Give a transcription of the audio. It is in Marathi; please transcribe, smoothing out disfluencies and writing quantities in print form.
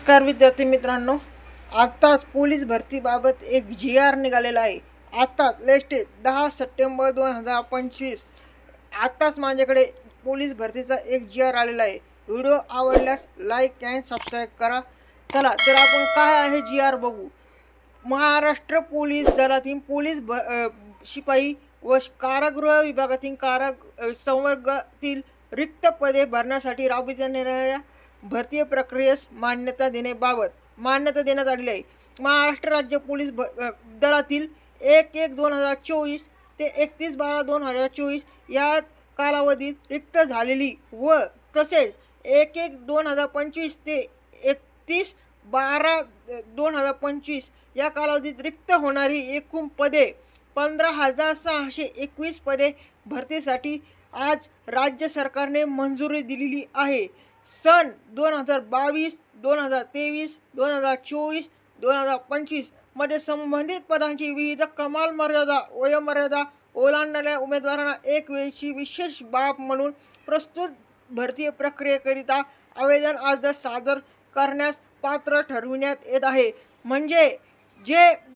नमस्कार विद्यार्थी मित्रांनो, आत्ताच पोलीस भरतीबाबत एक GR निघालेला आहे. आत्ताच लेटेस्ट 10 सप्टेंबर 2025 आत्ताच माझ्याकडे पोलीस भरतीचा एक GR आलेला आहे. व्हिडिओ आवडल्यास लाईक अँड सबस्क्राईब करा. चला तर आपण काय आहे GR बघू. महाराष्ट्र पोलीस दलातील शिपाई व कारागृह विभागातील संवर्गातील रिक्त पदे भरण्यासाठी राबविण्यात येणाऱ्या भरती प्रक्रियेस मान्यता देण्यात आलेली आहे. महाराष्ट्र राज्य पोलीस दलातील 1/1/2024 ते 31/12/2024 या कालावधीत रिक्त झालेली व तसेच 1/1/2025 ते 31/12/2025 या कालावधीत रिक्त होणारी एकूण पदे 15,621 पदे भरतीसाठी आज राज्य सरकारने मंजुरी दिलेली आहे. सन 2022, 2023, 2024, 2025 मध्ये संबंधित पदांची विविध कमाल मर्यादा वयोमर्यादा ओलांडणाऱ्या उमेदवारांना एक वेळची विशेष बाब म्हणून प्रस्तुत भरती प्रक्रियेकरिता आवेदन अर्ज सादर करण्यास पात्र ठरविण्यात येत आहे. म्हणजे जे